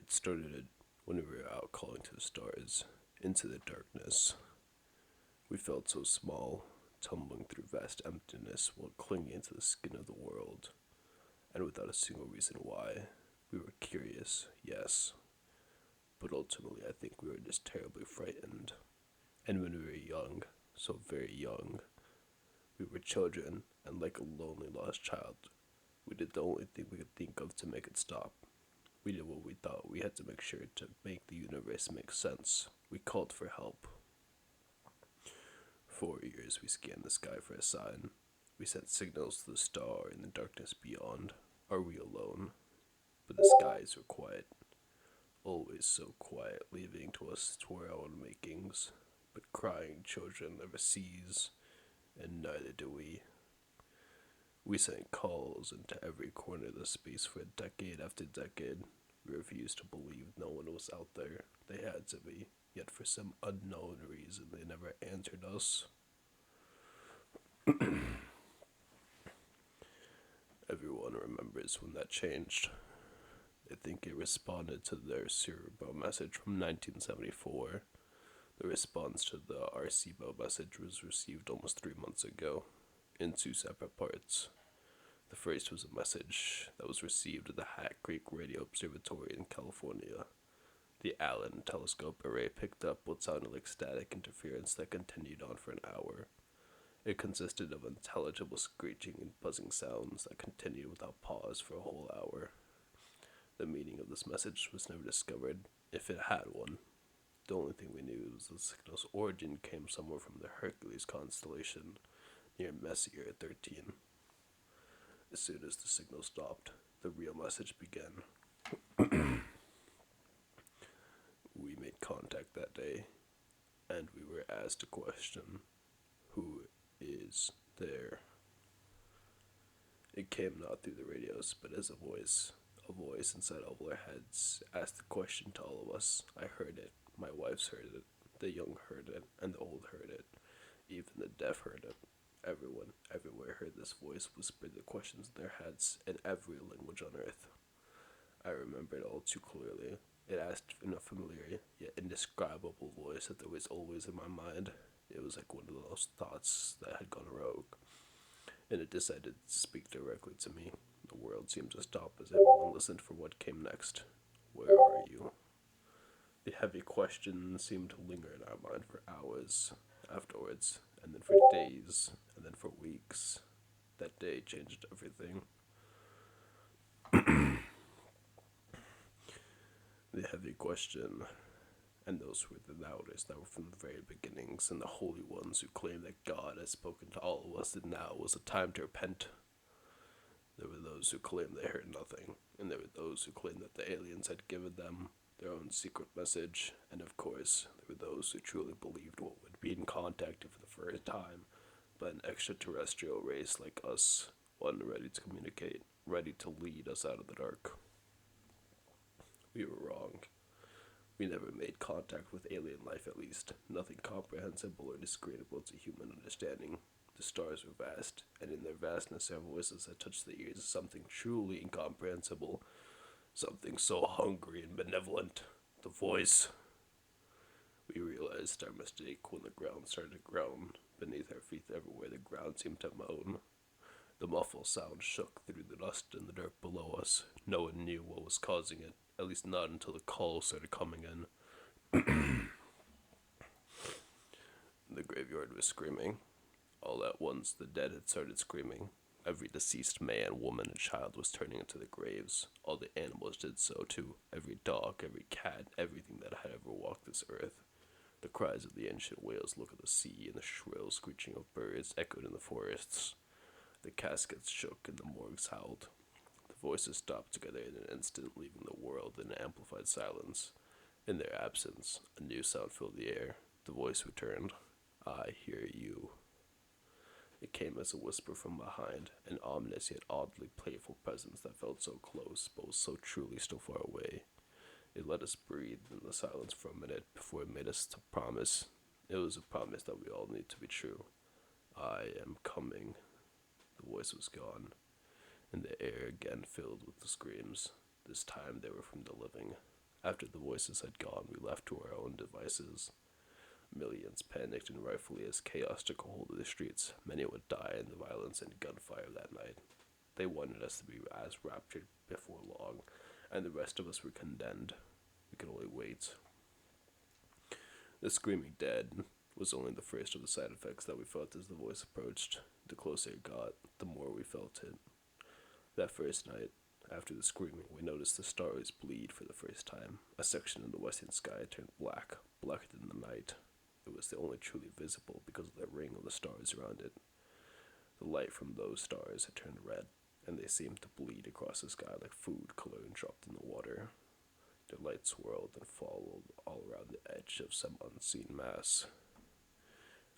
It started when we were out calling to the stars, into the darkness. We felt so small, tumbling through vast emptiness while clinging to the skin of the world, and without a single reason why. We were curious, yes, but ultimately I think we were just terribly frightened. And when we were young, so very young, we were children, and like a lonely lost child, we did the only thing we could think of to make it stop. We did what we thought we had to make sure to make the universe make sense. We called for help. For years we scanned the sky for a sign. We sent signals to the star in the darkness beyond. Are we alone? But the skies were quiet, always so quiet, leaving to us to our own makings. But crying children never cease, and neither do we. We sent calls into every corner of the space for decade after decade. We refused to believe no one was out there. They had to be, yet for some unknown reason they never answered us. Everyone remembers when that changed. They think it responded to their Cerebro message from 1974. The response to the RCBO message was received almost 3 months ago, in two separate parts. The first was a message that was received at the Hat Creek Radio Observatory in California. The Allen telescope array picked up what sounded like static interference that continued on for an hour. It consisted of unintelligible screeching and buzzing sounds that continued without pause for a whole hour. The meaning of this message was never discovered, if it had one. The only thing we knew was the signal's origin came somewhere from the Hercules constellation near Messier 13. As soon as the signal stopped, the real message began. We made contact that day, and we were asked a question: who is there? It came not through the radios, but as a voice. A voice inside all our heads asked the question to all of us. I heard it. My wife's heard it. The young heard it, and the old heard it. Even the deaf heard it. Everyone, everywhere heard this voice whisper the questions in their heads in every language on earth. I remember it all too clearly. It asked in a familiar yet indescribable voice that was always in my mind. It was like one of those thoughts that had gone rogue, and it decided to speak directly to me. The world seemed to stop as everyone listened for what came next. Where are you? The heavy question seemed to linger in our mind for hours afterwards, and then for days, and then for weeks. That day changed everything. The heavy question, and those were the doubters that were from the very beginnings, and the holy ones who claimed that God had spoken to all of us, and now was a time to repent. There were those who claimed they heard nothing, and there were those who claimed that the aliens had given them their own secret message, and of course, there were those who truly believed what would be in contact for the first time by an extraterrestrial race like us, one ready to communicate, ready to lead us out of the dark. We were wrong. We never made contact with alien life, at least. Nothing comprehensible or discreditable to human understanding. The stars were vast, and in their vastness their voices that touched the ears of something truly incomprehensible, something so hungry and benevolent. The voice. We realized our mistake when the ground started to groan. Beneath our feet everywhere the ground seemed to moan. The muffled sound shook through the dust and the dirt below us. No one knew what was causing it, at least not until the calls started coming in. The graveyard was screaming. All at once the dead had started screaming. Every deceased man, woman, and child was turning into the graves. All the animals did so too. Every dog, every cat, everything that had ever walked this earth. The cries of the ancient whales look at the sea, and the shrill screeching of birds echoed in the forests. The caskets shook and the morgues howled. The voices stopped together in an instant, leaving the world in amplified silence. In their absence, a new sound filled the air. The voice returned. I hear you. It came as a whisper from behind, an ominous yet oddly playful presence that felt so close, but was so truly still far away. It let us breathe in the silence for a minute before it made us to promise. It was a promise that we all need to be true. I am coming. The voice was gone, and the air again filled with the screams. This time they were from the living. After the voices had gone, we left to our own devices. Millions panicked and rightfully as chaos took a hold of the streets. Many would die in the violence and gunfire that night. They wanted us to be as raptured before long, and the rest of us were condemned. We could only wait. The screaming dead was only the first of the side effects that we felt as the voice approached. The closer it got, the more we felt it. That first night, after the screaming, we noticed the stars bleed for the first time. A section of the western sky turned black, blacker than the night. It was the only truly visible because of the ring of the stars around it. The light from those stars had turned red, and they seemed to bleed across the sky like food coloring dropped in the water. Their light swirled and followed all around the edge of some unseen mass.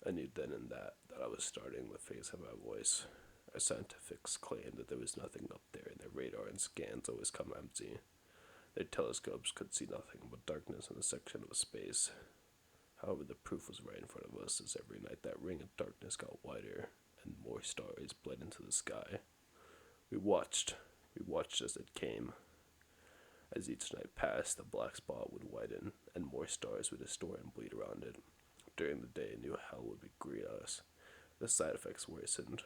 I knew then and that I was starting the phase of our voice. Our scientists claimed that there was nothing up there, and their radar and scans always come empty. Their telescopes could see nothing but darkness in a section of space. However, the proof was right in front of us as every night that ring of darkness got wider, and more stars bled into the sky. We watched. We watched as it came. As each night passed, the black spot would widen, and more stars would distort and bleed around it. During the day, a new hell would greet us. The side effects worsened.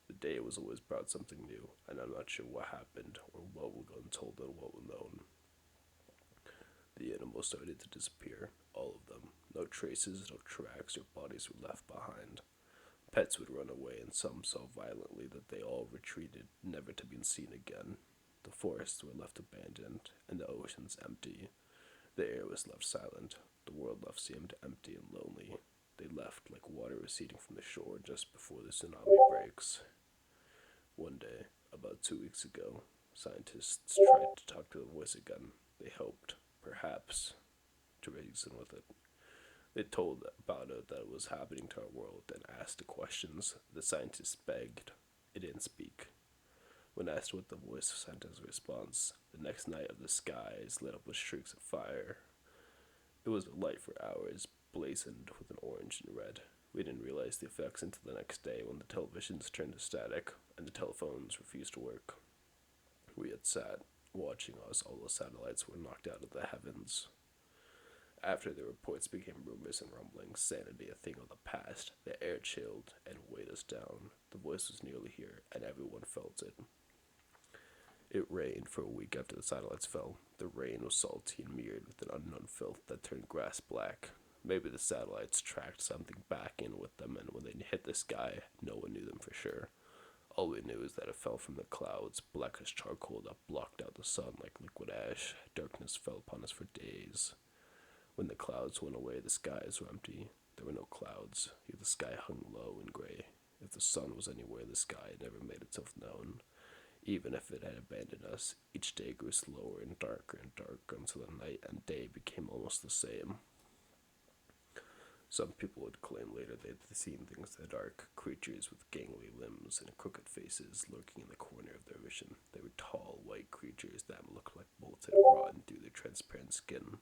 The day was always brought something new, and I'm not sure what happened, or what will go untold and what will known. The animals started to disappear, all of them. No traces, no tracks, or bodies were left behind. Pets would run away, and some so violently that they all retreated, never to be seen again. The forests were left abandoned, and the oceans empty. The air was left silent. The world left seemed empty and lonely. They left like water receding from the shore just before the tsunami breaks. One day, about 2 weeks ago, scientists tried to talk to the voice again. They hoped, perhaps, to reason with it. They told about it that it was happening to our world and asked the questions. The scientists begged. It didn't speak. When asked what the voice sent as a response, the next night of the skies lit up with streaks of fire. It was a light for hours, blazoned with an orange and red. We didn't realize the effects until the next day when the televisions turned to static and the telephones refused to work. We had sat, watching as all the satellites were knocked out of the heavens. After the reports became rumors and rumblings, sanity a thing of the past, the air chilled and weighed us down. The voice was nearly here, and everyone felt it. It rained for a week after the satellites fell. The rain was salty and mirrored with an unknown filth that turned grass black. Maybe the satellites tracked something back in with them, and when they hit the sky, no one knew them for sure. All we knew is that it fell from the clouds, black as charcoal that blocked out the sun like liquid ash. Darkness fell upon us for days. When the clouds went away, the skies were empty. There were no clouds, yet the sky hung low and gray. If the sun was anywhere in the sky, it never made itself known. Even if it had abandoned us, each day grew slower and darker until the night and day became almost the same. Some people would claim later they'd seen things in the dark, creatures with gangly limbs and crooked faces lurking in the corner of their vision. They were tall, white creatures that looked like bolts had rotten through their transparent skin.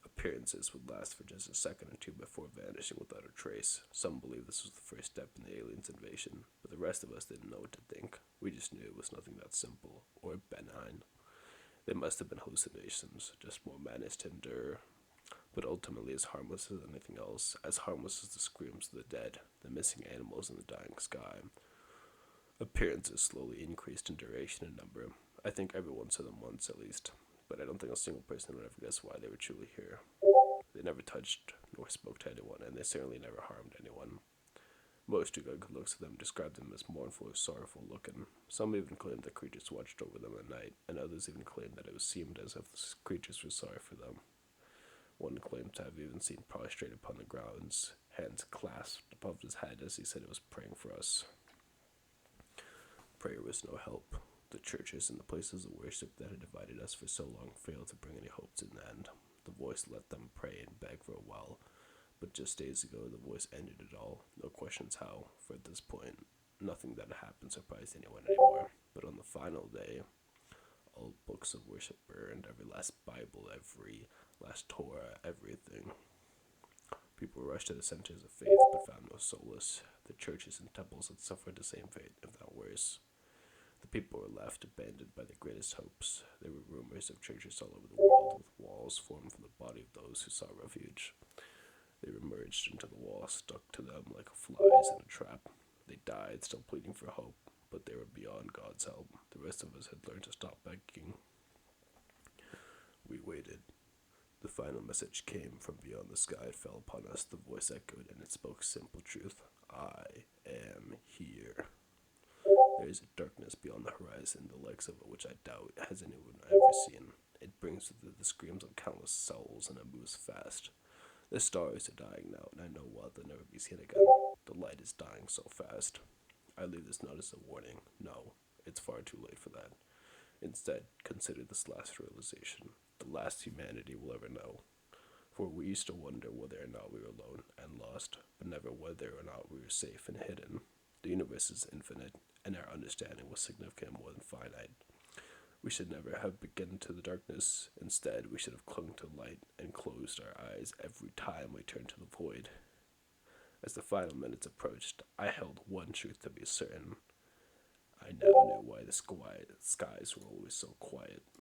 Appearances would last for just a second or two before vanishing without a trace. Some believed this was the first step in the aliens' invasion, but the rest of us didn't know what to think. We just knew it was nothing that simple or benign. They must have been hallucinations, just more madness to endure, but ultimately as harmless as anything else, as harmless as the screams of the dead, the missing animals in the dying sky. Appearances slowly increased in duration and number. I think everyone saw them once at least, but I don't think a single person would ever guess why they were truly here. They never touched nor spoke to anyone, and they certainly never harmed anyone. Most who got good looks at them described them as mournful or sorrowful looking. Some even claimed that creatures watched over them at night, and others even claimed that it seemed as if the creatures were sorry for them. One claimed to have even seen prostrate upon the ground, hands clasped above his head as he said it was praying for us. Prayer was no help. The churches and the places of worship that had divided us for so long failed to bring any hope to an end. The voice let them pray and beg for a while, but just days ago the voice ended it all. No questions how, for at this point, nothing that had happened surprised anyone anymore. But on the final day, all books of worship burned, every last Bible, every last Torah, everything. People rushed to the centers of faith but found no solace. The churches and temples had suffered the same fate, if not worse. The people were left abandoned by their greatest hopes. There were rumors of churches all over the world with walls formed from the body of those who sought refuge. They were merged into the wall, stuck to them like flies in a trap. They died, still pleading for hope, but they were beyond God's help. The rest of us had learned to stop begging. We waited. The final message came from beyond the sky. It fell upon us. The voice echoed, and it spoke simple truth. I am here. There is a darkness beyond the horizon, the likes of it which I doubt has anyone ever seen. It brings with it the screams of countless souls, and it moves fast. The stars are dying now, and I know what they'll never be seen again. The light is dying so fast. I leave this not as a warning. No, it's far too late for that. Instead, consider this last realization, the last humanity will ever know. For we used to wonder whether or not we were alone and lost, but never whether or not we were safe and hidden. The universe is infinite, and our understanding was significant more than finite. We should never have begun to the darkness. Instead, we should have clung to light and closed our eyes every time we turned to the void. As the final minutes approached, I held one truth to be certain. I now knew why the skies were always so quiet.